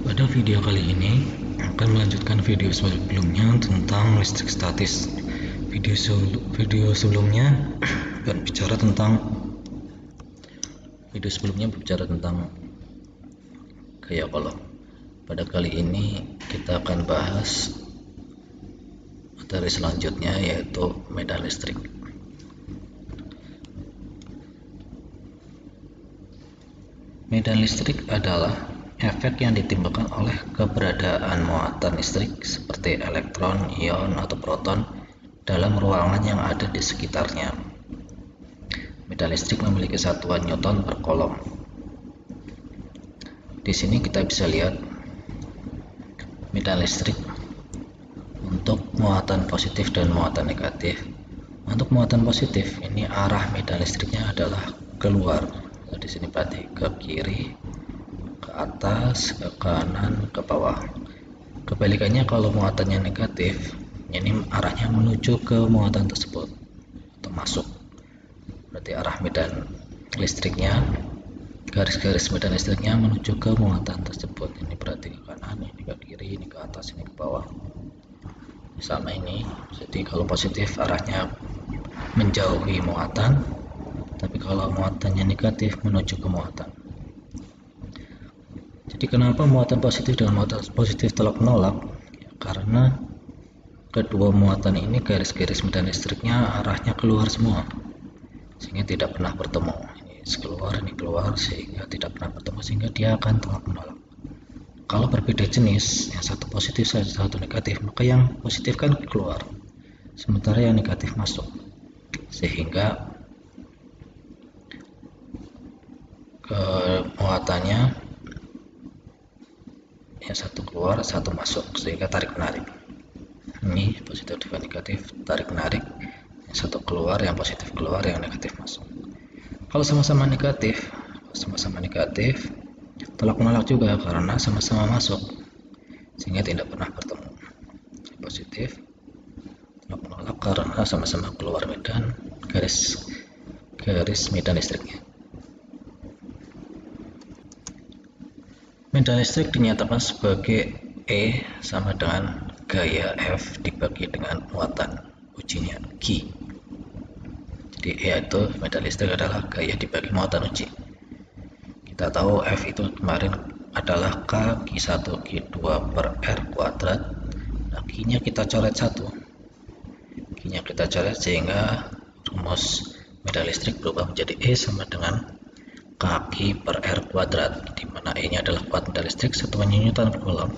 Pada video kali ini akan melanjutkan video sebelumnya tentang listrik statis. Video sebelumnya berbicara tentang gaya kolom. Pada kali ini kita akan bahas materi selanjutnya, yaitu medan listrik. Medan listrik adalah efek yang ditimbulkan oleh keberadaan muatan listrik seperti elektron, ion, atau proton dalam ruangan yang ada di sekitarnya. Medan listrik memiliki satuan Newton per kolom. Di sini kita bisa lihat medan listrik untuk muatan positif dan muatan negatif. Untuk muatan positif, ini arah medan listriknya adalah keluar. Di sini berarti ke kiri, ke atas, ke kanan, ke bawah. Kebalikannya kalau muatannya negatif, ini arahnya menuju ke muatan tersebut atau masuk. Berarti arah medan listriknya, garis-garis medan listriknya menuju ke muatan tersebut. Ini berarti ke kanan, ini ke kiri, ini ke atas, ini ke bawah. Sama ini. Jadi kalau positif arahnya menjauhi muatan, tapi kalau muatannya negatif menuju ke muatan. Jadi kenapa muatan positif dengan muatan positif tolak menolak? Ya, karena kedua muatan ini garis-garis medan listriknya arahnya keluar semua, sehingga tidak pernah bertemu. Ini keluar sehingga tidak pernah bertemu, sehingga dia akan tolak menolak. Kalau berbeda jenis, yang satu positif satu negatif, maka yang positif kan keluar, sementara yang negatif masuk, sehingga muatannya yang satu keluar, satu masuk, sehingga tarik menarik. Ini positif dan negatif, tarik menarik, yang satu keluar, yang positif keluar, yang negatif masuk. Kalau sama-sama negatif, tolak menolak juga karena sama-sama masuk, sehingga tidak pernah bertemu. Positif tolak menolak karena sama-sama keluar medan garis medan listriknya. Medan listrik dinyatakan sebagai E sama dengan gaya F dibagi dengan muatan ujinya Q. Jadi E itu medan listrik adalah gaya dibagi muatan uji. Kita tahu F itu kemarin adalah K Q1 Q2 per R kuadrat. Nah, Q-nya kita coret sehingga rumus medan listrik berubah menjadi E sama dengan Kq per R kuadrat, di mana E nya adalah kuat medan listrik, satuannya Newton per kolom.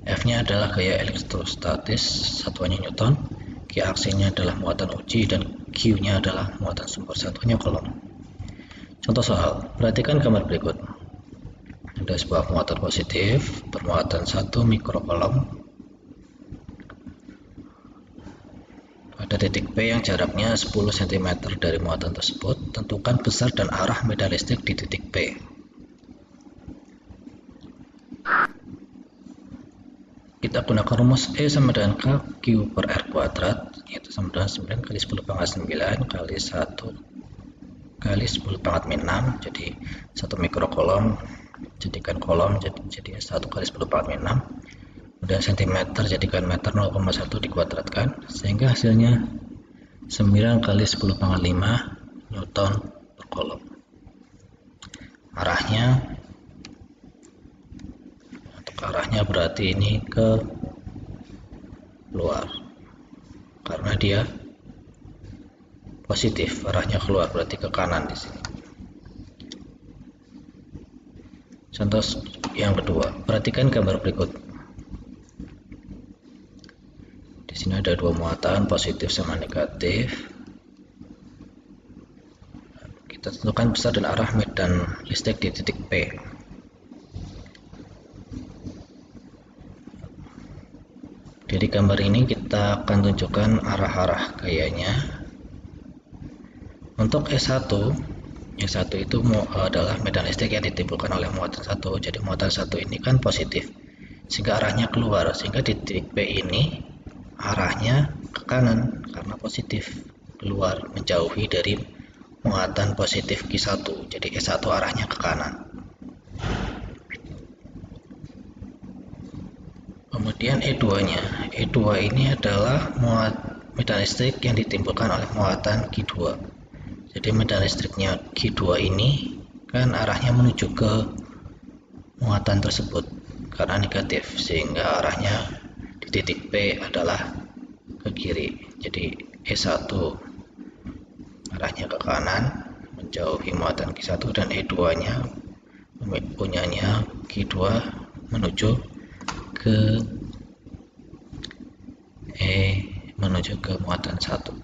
F nya adalah gaya elektrostatis, satuannya Newton. Q aksinya adalah muatan uji, dan Q nya adalah muatan sumber, satuannya kolom. Contoh soal, perhatikan gambar berikut. Ada sebuah muatan positif bermuatan 1 mikrokolom. Pada titik P yang jaraknya 10 cm dari muatan tersebut, tentukan besar dan arah medan listrik di titik P. Kita gunakan rumus E sama dengan Kq per R kuadrat, yaitu sama dengan 9 kali 10 pangkat 9 kali 1 kali 10 pangkat min 6. Jadi 1 mikrokolom jadikan kolom, jadi 1 kali 10 pangkat min 6. Kemudian cm jadikan meter, 0,1 dikuadratkan, sehingga hasilnya 9 kali 10 pangkat 5 Newton per kolom. Arahnya berarti ini ke luar, karena dia positif, arahnya keluar berarti ke kanan di sini. Contoh yang kedua, perhatikan gambar berikut. Di sini ada dua muatan, positif sama negatif. Kita tentukan besar dan arah medan listrik di titik P. Jadi gambar ini kita akan tunjukkan arah-arah gayanya. Untuk S1 itu adalah medan listrik yang ditimbulkan oleh muatan 1. Jadi muatan 1 ini kan positif, sehingga arahnya keluar, sehingga di titik P ini arahnya ke kanan karena positif, keluar, menjauhi dari muatan positif Q1. Jadi S1 arahnya ke kanan. Kemudian E2-nya. E2 ini adalah medan listrik yang ditimbulkan oleh muatan Q2. Jadi medan listriknya Q2 ini kan arahnya menuju ke muatan tersebut karena negatif, sehingga arahnya di titik P adalah ke kiri. Jadi E1 arahnya ke kanan menjauhi muatan Q1, dan E2-nya punyanya Q2 menuju ke muatan 1.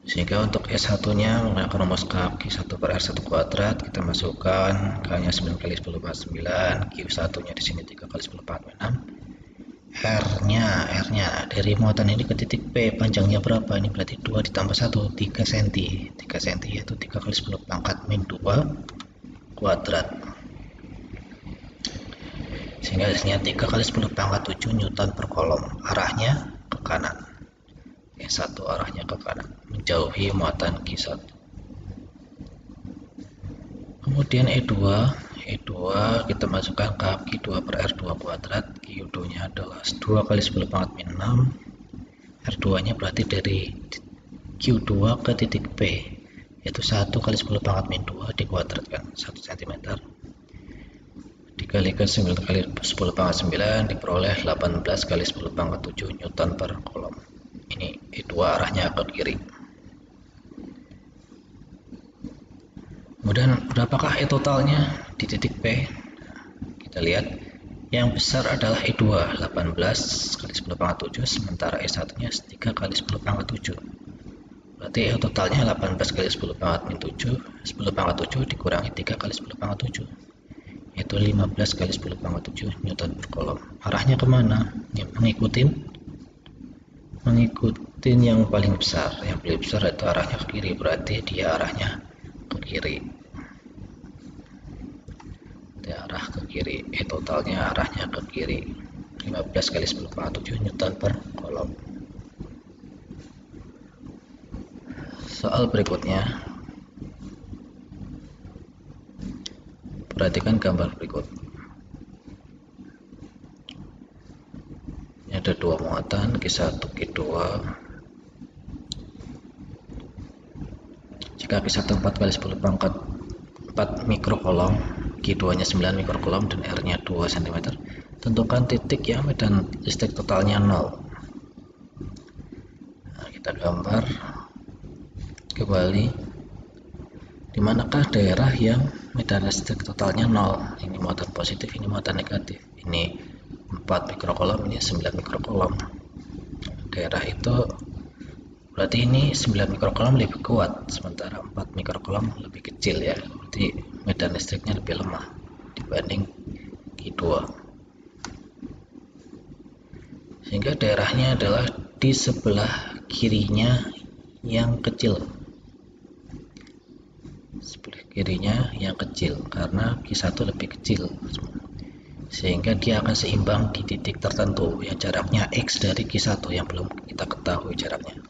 Sehingga untuk S1 nya menggunakan rumus Q1 per R1 kuadrat, kita masukkan K-nya 9 kali 10 pangkat 9, Q1 nya di sini 3 kali 10 pangkat 6, R-nya dari muatan ini ke titik P panjangnya berapa? Ini berarti 2 ditambah 1, 3 cm. 3 cm yaitu 3 kali 10 pangkat min 2 kuadrat. Sehingga hasilnya 3 kali 10 pangkat 7 Newton per kolom. Arahnya ke kanan. E1 arahnya ke kanan, menjauhi muatan Q1. Kemudian E2 kita masukkan ke Q2 per R2 kuadrat. Q2 nya adalah 2 kali 10 pangkat min 6. R2 nya berarti dari Q2 ke titik P, yaitu 1 kali 10 pangkat min 2 dikuadratkan 1 cm, dikalikan 9 kali 10 pangkat 9 diperoleh 18 kali 10 pangkat 7 Newton per kolom. Ini E2 arahnya ke kiri. Kemudian berapakah E totalnya di titik P? Kita lihat yang besar adalah E2 18 kali 10 pangkat 7, sementara E1 nya 3 kali 10 pangkat 7. Berarti E totalnya 18 kali 10 pangkat min 7, 10 pangkat 7 dikurangi 3 kali 10 pangkat 7, yaitu 15 kali 10 pangkat 7 Newton per kolom. Arahnya kemana? Ya, mengikutin yang paling besar. Yang paling besar itu arahnya ke kiri, berarti dia arahnya ke kiri. Dia arah ke kiri. E totalnya arahnya ke kiri. 15 kali 10 pangkat 7 Newton per kolom. Soal berikutnya, perhatikan gambar berikut. Ini ada dua muatan, Q1, Q2. Jika Q1 4 kali 10 pangkat 4 mikrokolom, Q2 nya 9 mikrokolom, dan R nya 2 cm, tentukan titik yang medan listrik totalnya 0. Nah, kita gambar kembali. Dimanakah daerah yang medan listrik totalnya 0? Ini muatan positif, ini muatan negatif. Ini 4 mikrokolom, ini 9 mikrokolom. Daerah itu berarti ini 9 mikrokolom lebih kuat, sementara 4 mikrokolom lebih kecil ya. Berarti medan listriknya lebih lemah dibanding Q2. Sehingga daerahnya adalah di sebelah kirinya yang kecil. Sebelah kirinya yang kecil karena Q1 lebih kecil, sehingga dia akan seimbang di titik tertentu yang jaraknya X dari Q1 yang belum kita ketahui jaraknya.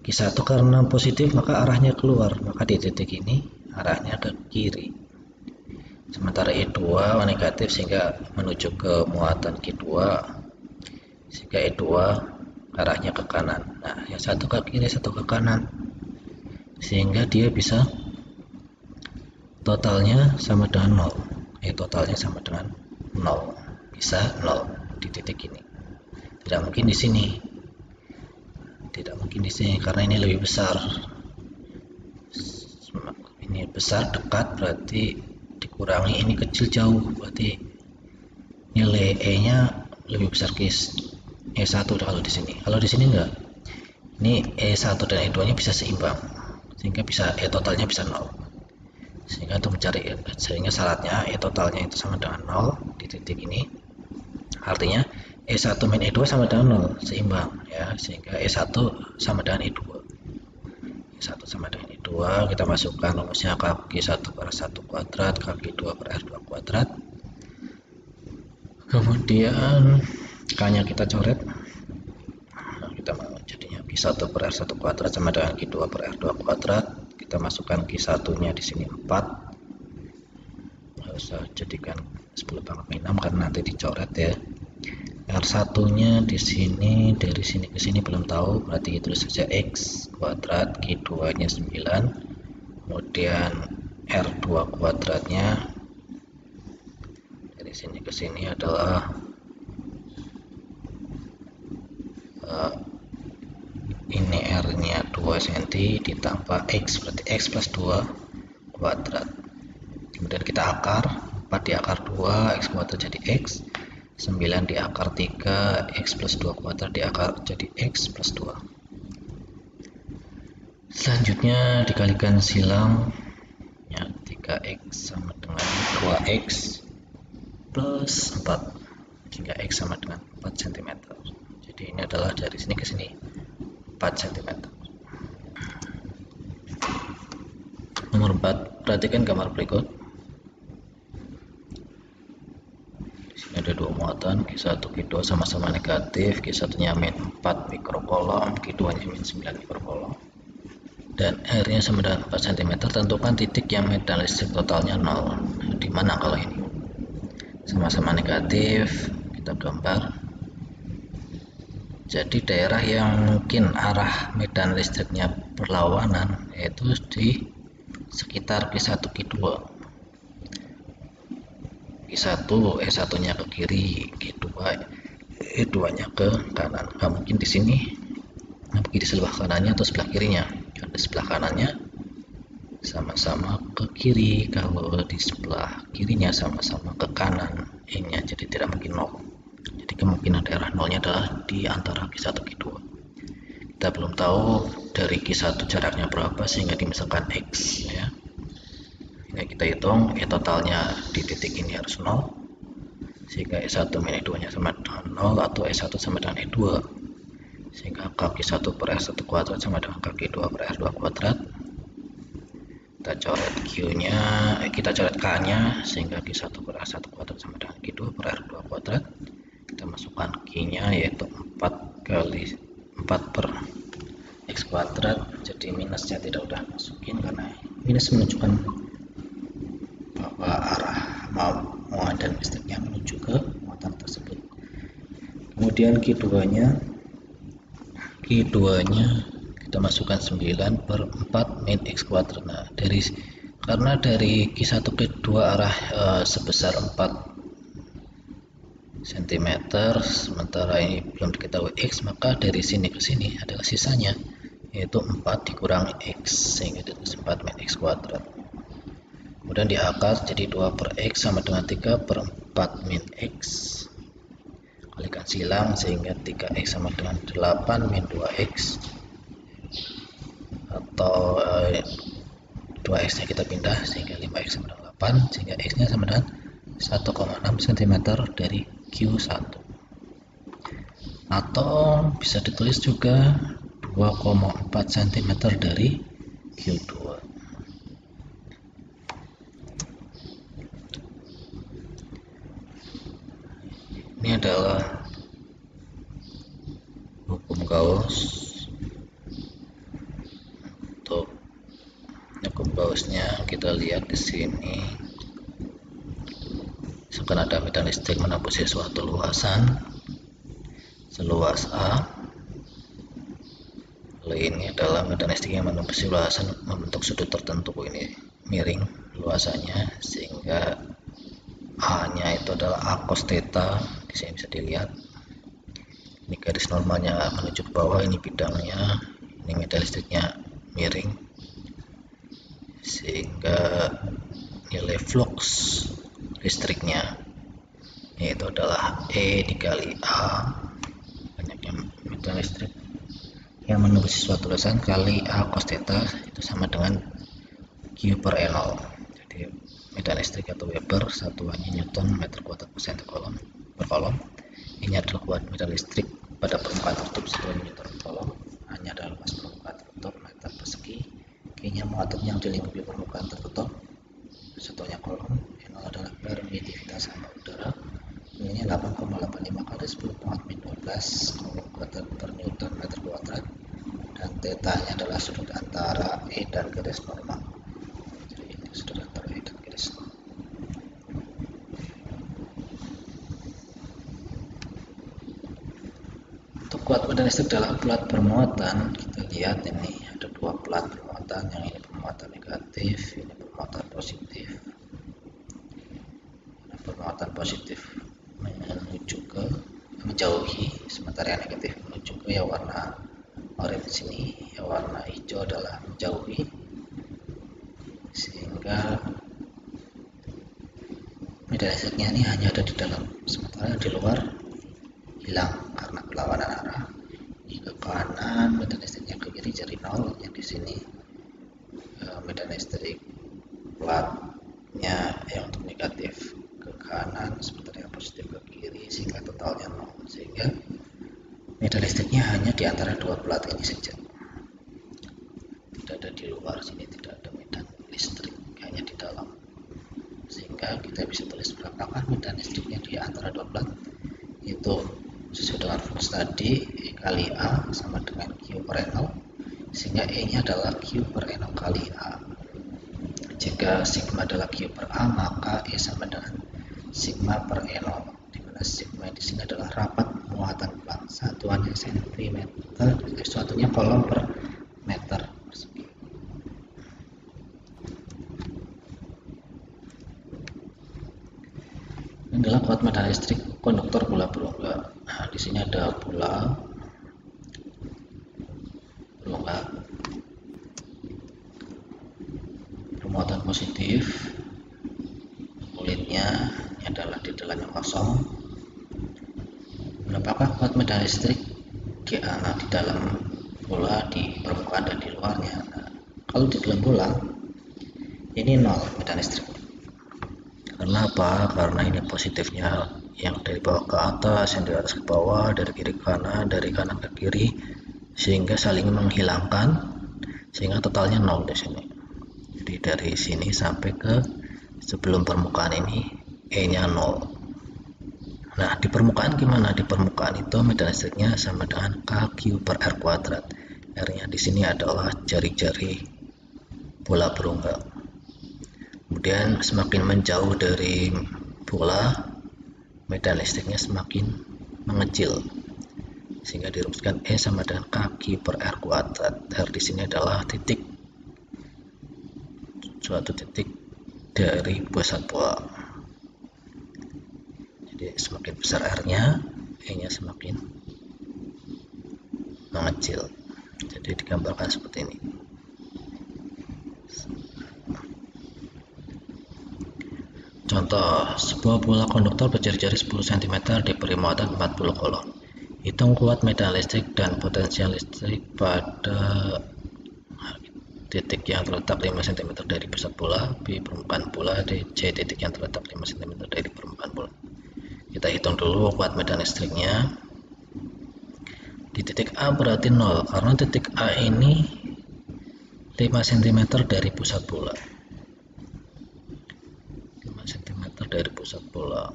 Q1 karena positif maka arahnya keluar, maka di titik ini arahnya ke kiri. Sementara E2 negatif sehingga menuju ke muatan Q2, sehingga E2 arahnya ke kanan. Nah, yang satu ke kiri, satu ke kanan, sehingga dia bisa totalnya sama dengan 0. Totalnya sama dengan 0. Bisa 0 di titik ini. Tidak mungkin di sini. Tidak mungkin di sini karena ini lebih besar. Ini besar dekat berarti dikurangi ini kecil jauh, berarti nilai E-nya lebih besar ke E1 kalau di sini. Kalau di sini enggak. Ini E1 dan E2-nya bisa seimbang. Sehingga bisa E totalnya bisa 0. Sehingga untuk mencari, sehingga syaratnya E totalnya itu sama dengan 0 di titik ini. Artinya E1 min E2 sama dengan 0, seimbang ya, sehingga E1 sama dengan E2. E1 sama dengan E2, kita masukkan rumusnya Q1 per 1 kuadrat, Q2 per R2 kuadrat. Kemudian K-nya kita coret. Nah, kita jadinya Q1 per R1 kuadrat sama dengan Q2 per R2 kuadrat. Kita masukkan Q1 nya di sini 4, nggak usah jadikan 10 pangkat min 6 karena nanti dicoret ya. R1 nya di sini dari sini ke sini belum tahu, berarti tulis saja x kuadrat, Q2 nya 9, kemudian R2 kuadratnya dari sini ke sini adalah ini R nya 2 cm ditambah x, berarti x plus 2 kuadrat. Kemudian kita akar, 4 di akar 2 x kuadrat jadi x, 9 di akar 3 x plus 2 kuadrat di akar jadi x plus 2. Selanjutnya dikalikan silang ya, 3x sama dengan 2x plus 4 sehingga x sama dengan 4 cm. Jadi ini adalah dari sini ke sini 4 cm. Nomor 4, perhatikan gambar berikut. Ada dua muatan, Q1 Q2 sama-sama negatif, Q1 nya min 4 mikrokolom, Q2 nya min 9 mikrokolom, dan R nya sama dengan 4 cm. Tentukan titik yang medan listrik totalnya 0. Di mana kalau ini sama-sama negatif, kita gambar. Jadi daerah yang mungkin arah medan listriknya berlawanan yaitu di sekitar Q1 Q2. Q1 E1 nya ke kiri, Q2 E2 nya ke kanan. Nggak mungkin di sini, nggak mungkin di sebelah kanannya atau sebelah kirinya. Karena di sebelah kanannya sama-sama ke kiri, kalau di sebelah kirinya sama-sama ke kanan E nya, jadi tidak mungkin 0. Jadi kemungkinan daerah 0 nya adalah di antara Q1 Q2. Kita belum tahu dari Q1 jaraknya berapa sehingga dimisalkan X ya. Sehingga kita hitung E totalnya di titik ini harus 0, sehingga E1 min E2 nya sama dengan 0 atau E1 sama dengan E2, sehingga kaki 1 per R1 kuadrat sama dengan kaki 2 per R2 kuadrat. Kita coret Q nya, kita coret K nya, sehingga Q1 per R1 kuadrat sama dengan Q2 per R2 kuadrat. Kita masukkan Q nya yaitu 4 kali 4 per X kuadrat, jadi minusnya tidak udah masukin karena minus menunjukkan bahwa arah muatan listriknya menuju ke muatan tersebut. Kemudian Q2 nya kita masukkan 9 per 4 min X kuadrat. Nah, karena dari Q1 ke Q2 arah sebesar 4 cm, sementara ini belum diketahui X, maka dari sini ke sini adalah sisanya yaitu 4 dikurangi X, sehingga ditulis 4 min X kuadrat. Kemudian di akar jadi 2 per X sama dengan 3 per 4 min X, kalikan silang sehingga 3X sama dengan 8 min 2X, atau 2X nya kita pindah sehingga 5X sama dengan 8, sehingga X nya sama dengan 1,6 cm dari Q1, atau bisa ditulis juga 2,4 cm dari Q2. Ini adalah hukum Gauss. Untuk hukum Gaussnya kita lihat di sini. Misalkan ada medan listrik menempusi suatu luasan seluas A. Lalu ini adalah medan listrik yang menempusi luasan membentuk sudut tertentu, ini miring luasannya, sehingga A-nya itu adalah A cos theta. Di sini bisa dilihat. Ini garis normalnya menuju ke bawah, ini bidangnya, ini medan listriknya miring, sehingga nilai flux listriknya yaitu adalah E dikali A, banyaknya medan listrik yang menembus suatu luasan, kali A cos theta, itu sama dengan Q per E0. Jadi medan listrik atau Weber satuannya Newton meter kuadrat per cm per kolom. Ini adalah kuat medan listrik pada permukaan tertutup 1 Newton per kolom. A-nya adalah luas permukaan tertutup meter persegi. Q-nya muatan yang dilingkupi permukaan tertutup, satunya kolom. E0 adalah permitivitas hamba udara. Nilainya 8,85 kali 10⁻⁻12 kolom kuadrat per Newton meter kuadrat, dan theta-nya adalah sudut antara E dan garis normal. Jadi ini sudut antara E dan garis normal. kuat medan listrik dalam plat bermuatan, kita lihat ini ada dua plat bermuatan, yang ini bermuatan negatif, ini bermuatan positif. Bermuatan positif menuju ke menjauhi, sementara yang negatif menuju ke yang warna orange ini, yang warna hijau adalah menjauhi, sehingga medan listriknya ini hanya ada di dalam, sementara di luar hilang karena perlawanan arah. Ini ke kanan medan listriknya, ke kiri jadi 0. Yang di sini medan listrik platnya yang untuk negatif ke kanan, sementara yang positif ke kiri, sehingga totalnya 0. Sehingga medan listriknya hanya di antara dua plat ini saja, tidak ada di luar sini, tidak ada medan listrik, hanya di dalam. Sehingga kita bisa tulis berapakah medan listriknya di antara dua plat, itu sesuai dengan rumus tadi, E kali A sama dengan Q per N0, sehingga E nya adalah Q per N0 kali A. Jika sigma adalah Q per A, maka E sama dengan sigma per N0, di mana sigma di sini adalah rapat muatan plat, satuannya cm, satunya kolom per meter persegi. Ini adalah kuat medan listrik konduktor bola berongga. Nah, di sini ada bola berongga bermuatan positif, kulitnya adalah di dalamnya kosong. Berapakah kuat medan listrik di dalam bola, di permukaan dan di luarnya? Nah, kalau di dalam bola ini 0 medan listrik. Karena apa? Karena ini positifnya yang dari bawah ke atas, yang dari atas ke bawah, dari kiri ke kanan, dari kanan ke kiri, sehingga saling menghilangkan, sehingga totalnya 0 di sini. Jadi dari sini sampai ke sebelum permukaan ini E-nya 0. Nah, di permukaan gimana? Di permukaan itu medan listriknya sama dengan KQ per R kuadrat. R-nya di sini adalah jari-jari bola berongga. Kemudian semakin menjauh dari bola, medan listriknya semakin mengecil, sehingga dirumuskan E sama dengan KQ per R kuadrat. R di sini adalah titik, suatu titik dari pusat bola. Jadi semakin besar R-nya, E-nya semakin mengecil. Jadi digambarkan seperti ini. Contoh, sebuah bola konduktor berjari-jari 10 cm diberi muatan 40 kolom. Hitung kuat medan listrik dan potensial listrik pada titik yang terletak 5 cm dari pusat bola, B permukaan bola, D C titik yang terletak 5 cm dari permukaan bola. Kita hitung dulu kuat medan listriknya. Di titik A berarti 0, karena titik A ini 5 cm dari pusat bola. Dari pusat bola,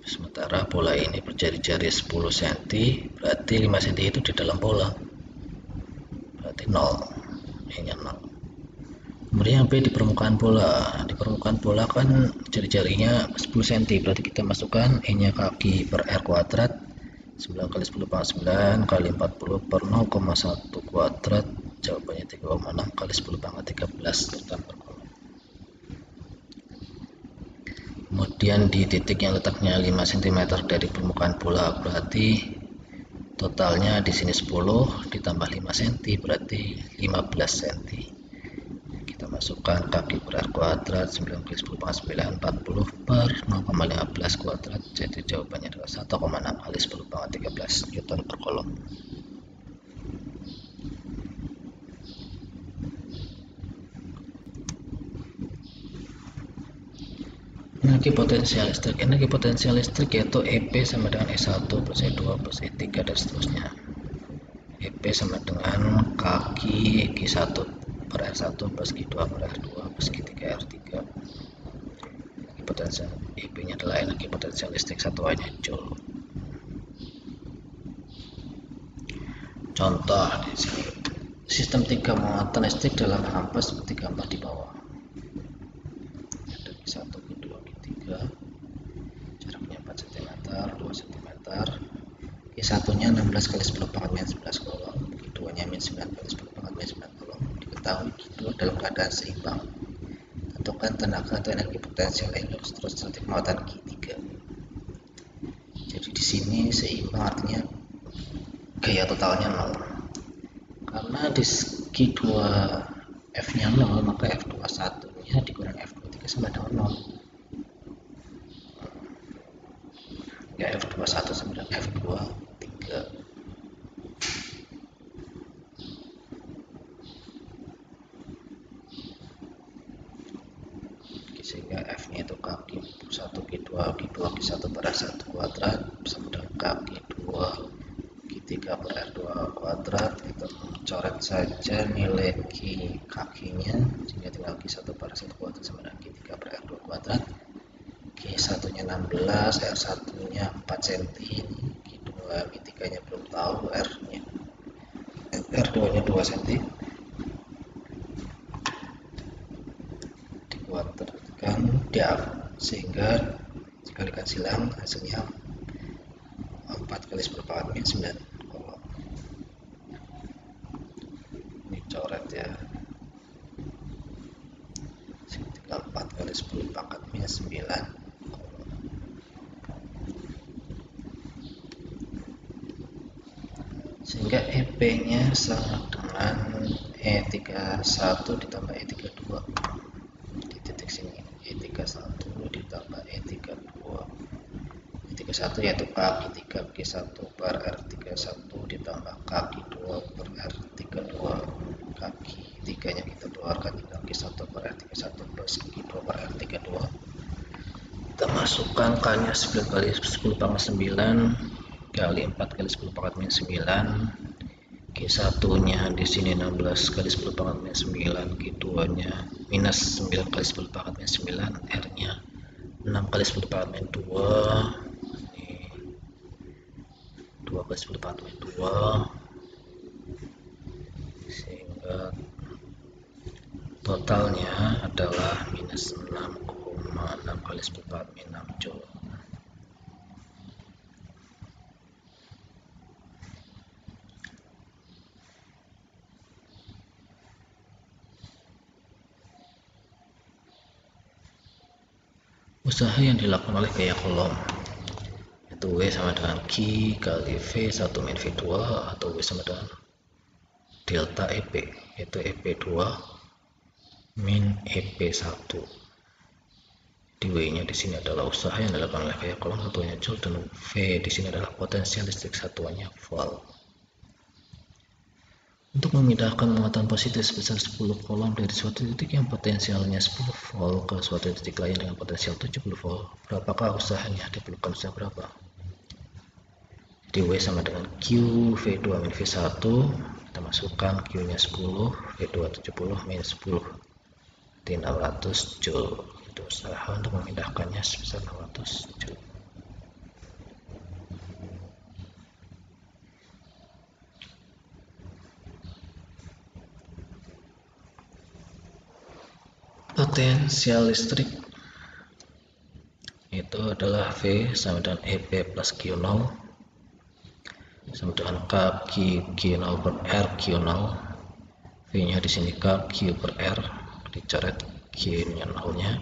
sementara bola ini berjari-jari 10 cm, berarti 5 cm itu di dalam bola, berarti 0, ini 0. Kemudian yang B di permukaan bola. Di permukaan bola kan jari-jarinya 10 cm, berarti kita masukkan E nya KQ per R kuadrat, 9 kali 10 pangkat 9 kali 40 per 0,1 kuadrat, jawabannya 3,6 kali 10 pangkat 13 total per kolom. Kemudian di titik yang letaknya 5 cm dari permukaan bola, berarti totalnya di sini 10 ditambah 5 cm berarti 15 cm. Kita masukkan KQ per R kuadrat, 9 kali 10 pangkat 9 40 per 0,15 kuadrat, jadi jawabannya adalah 1,6 kali 10 pangkat 13 Newton per kolom. Energi potensial listrik yaitu EP sama dengan E1 plus E2 plus E3 dan seterusnya. EP sama dengan KQ Q1 per R1 plus Q2 per R2 plus Q3 R3. Potensial EP nya adalah energi potensial listrik satuannya joule. Contoh di sini, sistem 3 muatan listrik dalam hampa seperti gambar di bawah. Ada Q1, Q2, Q3, jaraknya 4 cm, 2 cm, Q1-nya 16 kali 10 pangkat min 11 kolom, Q2-nya min 9 kali 10 pangkat min 9 kolom. Diketahui Q2 dalam keadaan seimbang. Tentukan tenaga atau energi potensial elektrostatik muatan Q3. Jadi di sini seimbang artinya gaya totalnya 0. Karena di Q2 F-nya 0, maka F21-nya dikurang F23 sama dengan 0. Ya, F21 sama dengan F23. Sehingga F-nya itu kaki 1 Q2 Q2 Q1 per R1 kuadrat sama dengan kaki 2 Q3 per R2 kuadrat. Kita coret saja nilai Q kakinya, sehingga tinggal Q1 per R1 kuadrat sama dengan Q3 per R2 kuadrat. Q1 nya 16, R1 nya 4 cm, Q2 Q3 nya belum tahu, R2 nya 2 cm, dikuadratkan diaf, sehingga dikalikan silang hasilnya 4 kali 10 pangkat min 9 kolom. Ini coret ya, tinggal 4 kali 10 pangkat min 9 kolom. Sehingga EP nya sama dengan E31 ditambah E32 di titik sini. E31 ditambah E32. E31 yaitu kaki 3 Q1 per R31 ditambah kaki 2 per R32. Kaki 3 nya kita keluarkan, tinggal Q1 per R31 plus Q2 per R32. Kita masukkan K nya 9 kali 10 pangkat 9 kali 4 kali 10 pangkat min 9. Q1 nya di sini 16 kali 10 pangkat min 9, Q2 nya minus 9 kali 10 pangkat min 9, R nya 6 kali 10 pangkat min 2, ini 2 kali 10 pangkat min 2, sehingga totalnya adalah minus 6,6 kali 10 pangkat min 6 Joule. Usaha yang dilakukan oleh gaya kolom yaitu W sama dengan Q kali V1 min V2 atau W sama dengan delta EP, yaitu EP2 min EP1. Di W nya di sini adalah usaha yang dilakukan oleh gaya kolom, satuannya Joule, dan V di sini adalah potensial listrik, satuannya volt. Untuk memindahkan muatan positif sebesar 10 kolom dari suatu titik yang potensialnya 10 volt ke suatu titik lain dengan potensial 70 volt, berapakah usahanya? Diperlukan usaha berapa? Jadi W sama dengan Q V2 min V1, kita masukkan Q nya 10, V2 70 min 10, di 600 Joule. Itu usaha untuk memindahkannya sebesar 600 Joule. Potensial listrik itu adalah V sama dengan EP plus Q0 sama dengan K Q0 per R Q0. V nya di sini K Q per R, dicoret Q nya 0 nya,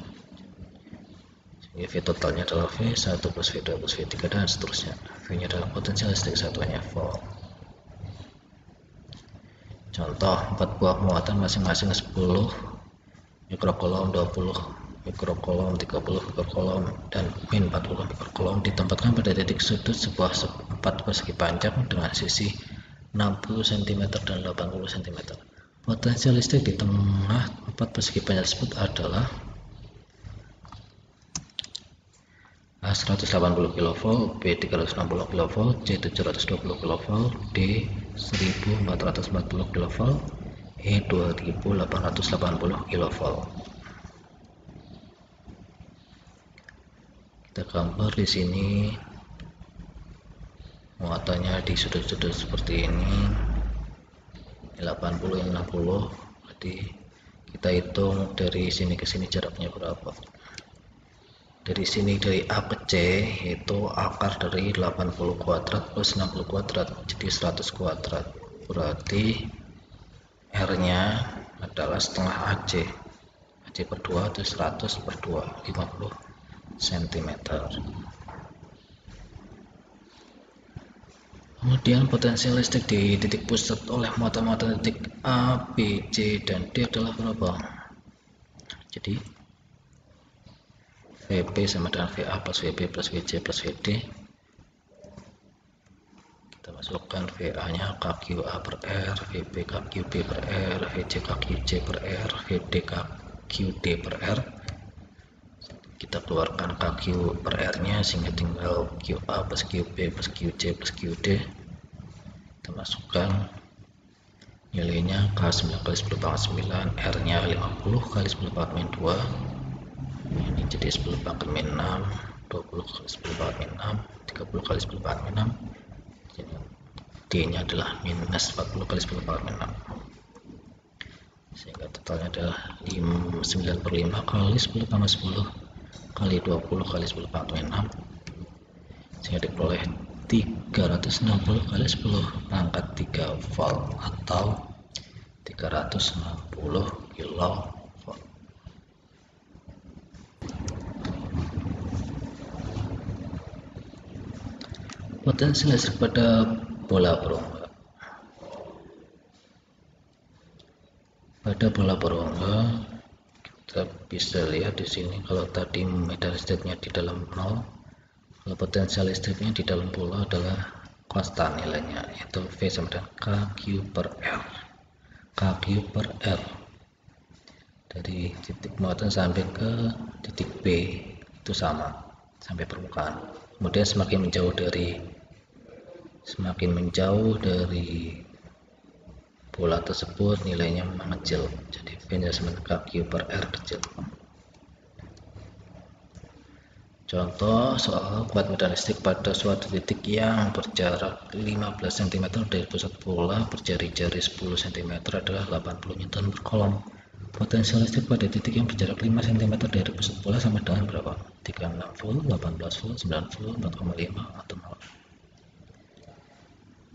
sehingga V totalnya adalah V1 plus V2 plus V3 dan seterusnya. V nya adalah potensial listrik, satuannya volt. Contoh 4 buah muatan masing-masing 10 mikrokolom, 20 mikrokolom, 30 mikrokolom, dan min 40 mikrokolom ditempatkan pada titik sudut sebuah 4 persegi panjang dengan sisi 60 cm dan 80 cm. Potensial listrik di tengah 4 persegi panjang tersebut adalah A 180 kV, B 360 kV, C 720 kV, D 1440 kV, E 2880 kV. Kita gambar di sini muatannya di sudut-sudut seperti ini, 80 yang 60. Jadi kita hitung dari sini ke sini jaraknya berapa. Dari sini dari A ke C itu akar dari 80 kuadrat plus 60 kuadrat jadi 100 kuadrat, berarti R nya adalah setengah AC. AC per 2 itu 100 per 2 50 cm. Kemudian potensial listrik di titik pusat oleh muatan-muatan titik A, B, C, dan D adalah berapa? Jadi VP sama dengan VA plus VB plus VC plus VD. Kita masukkan VA nya KQA per R, VB KQB per R, VC KQC per R, VD KQD per R. Kita keluarkan KQ per R nya sehingga tinggal QA plus QB plus QC plus QD. Kita masukkan nilainya K 9 kali 10 pangkat 9, R nya 50 kali 10 pangkat min 2, ini jadi 10 pangkat min 6, 20 kali 10 pangkat min 6, 30 kali 10 pangkat min 6, jadi D nya adalah minus 40 kali 10 pangkat min 6, sehingga totalnya adalah 9 per 5 kali 10 pangkat 10 kali 20 kali 10 pangkat min 6, sehingga diperoleh 360 kali 10 pangkat 3 volt atau 360 kilo. Potensi listrik pada bola berongga. Pada bola berongga kita bisa lihat di sini kalau tadi medan listriknya di dalam 0, kalau potensial listriknya di dalam bola adalah konstan nilainya, yaitu V sama dengan KQ per R. KQ per R dari titik muatan sampai ke titik B itu sama sampai permukaan. Kemudian semakin menjauh dari bola tersebut nilainya mengecil, jadi V nya sama KQ per R kecil. Contoh soal buat medan listrik pada suatu titik yang berjarak 15 cm dari pusat bola berjari-jari 10 cm adalah 80 Newton per kolom. Potensial listrik pada titik yang berjarak 5 cm dari pusat bola sama dengan berapa? 36 volt, 18 volt, 9 volt, 4,5 atau 0.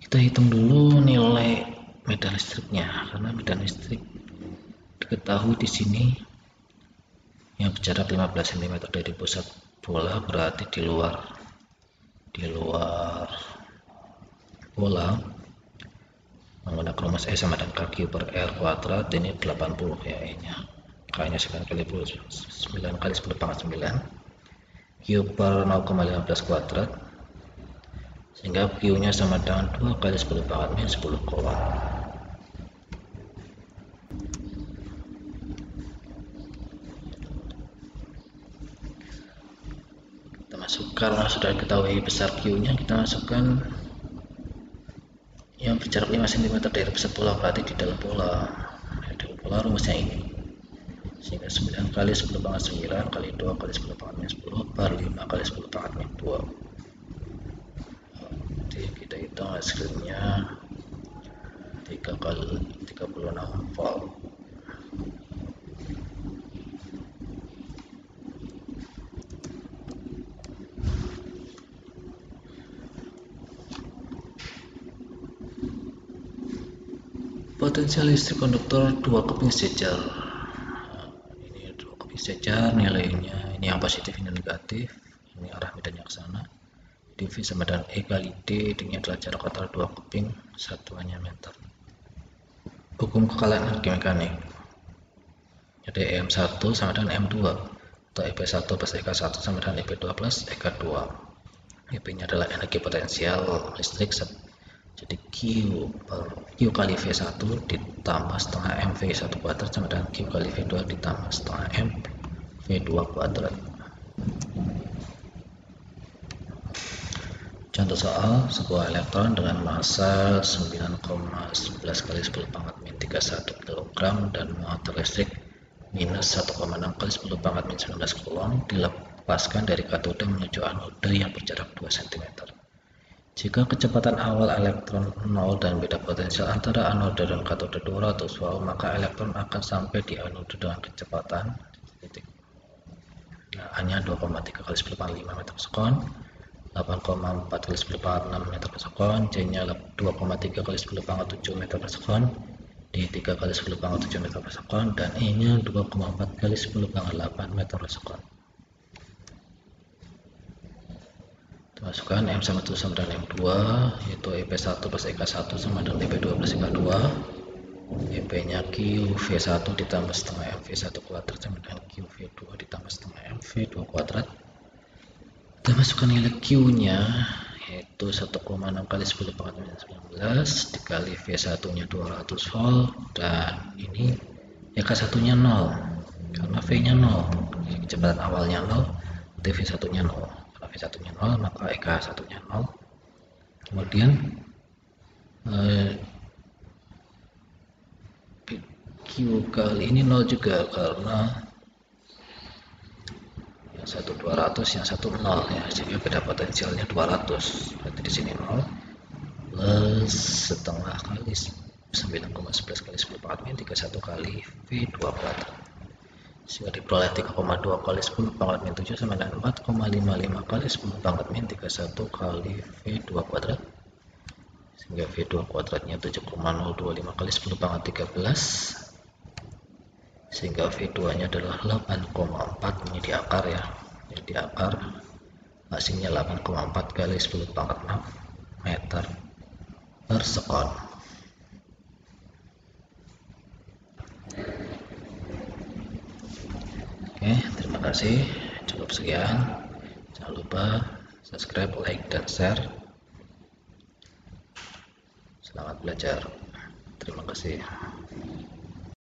Kita hitung dulu nilai medan listriknya, karena medan listrik diketahui di sini yang berjarak 15 cm dari pusat bola berarti di luar bola menggunakan rumus E sama dengan KQ per R kuadrat. Ini 80 ya, E nya K nya 9 kali 10 pangkat 9, Q per 0,15 kuadrat, sehingga Q nya sama dengan 2 kali 10 pangkat min 10 kolom. Kita masukkan, sudah diketahui besar Q nya, kita masukkan yang berjarak 5 cm dari pusat bola berarti di dalam bola. Di dalam bola rumusnya ini, sehingga 9 kali 10 pangkat 9 kali 2 kali 10 pangkat min 10 per 5 kali 10 pangkat min 2. Jadi kita hitung hasilnya 3 kali 36 volt. Potensial listrik konduktor 2 keping sejajar. Ini 2 keping sejajar, nilainya ini yang positif, ini negatif, ini arah medannya ke sana. V sama dengan E kali D, ini adalah jarak antara 2 keping, satuannya meter. Hukum kekalahan energi mekanik, jadi EM1 sama dengan M2 atau EP1 plus EK1 sama dengan EP2 plus EK2. EP nya adalah energi potensial listrik, jadi Q kali V1 ditambah setengah M V1 kuadrat sama dengan Q kali V2 ditambah setengah M V2 kuadrat. Contoh soal, sebuah elektron dengan massa 9,11 kali 10 pangkat min 31 kg dan muatan listrik minus 1,6 kali 10 pangkat min 19 coulomb dilepaskan dari katode menuju anode yang berjarak 2 cm. Jika kecepatan awal elektron 0 dan beda potensial antara anode dan katode 200 volt, maka elektron akan sampai di anode dengan kecepatan titik. Nah, A-nya 2,3 kali 10 pangkat 5 meter per sekon, 8,4 kali 10 pangkat 6 meter per sekon, C-nya 2,3 kali 10 pangkat 7 meter per sekon, D 3 kali 10 pangkat 7 meter per sekon, dan E-nya 2,4 kali 10 pangkat 8 meter per sekon. Masukkan M1 sama dengan M2, yaitu EP1 plus EK1 sama dengan EP2 plus EK2. EP-nya QV1 ditambah setengah MV1 kuadrat sama dengan QV2 ditambah setengah MV2 kuadrat. Kita masukkan nilai Q-nya, yaitu 1,6 kali 10 pangkat minus 19 dikali V1-nya 200 volt, dan ini EK1-nya 0, karena V-nya 0, kecepatan awalnya 0, berarti V1-nya 0. V1-nya 0 maka EK1-nya 0. Kemudian Q kali ini 0 juga, karena yang satu 200, yang satu 0 ya, sehingga beda potensialnya 200. Berarti di sini 0 plus setengah kali 9,11 kali 10 pangkat min 31 kali V2 kuadrat, sehingga diperoleh 3,2 kali 10 pangkat min 7 sama dengan 4,55 kali 10 pangkat min 31 kali V2 kuadrat, sehingga V2 kuadratnya 7,025 kali 10 pangkat 13, sehingga V2 nya adalah 8,4. Ini di akar ya, jadi di akar hasilnya 8,4 kali 10 pangkat 6 meter per sekon. Oke, terima kasih, cukup sekian. Jangan lupa subscribe, like, dan share. Selamat belajar, terima kasih.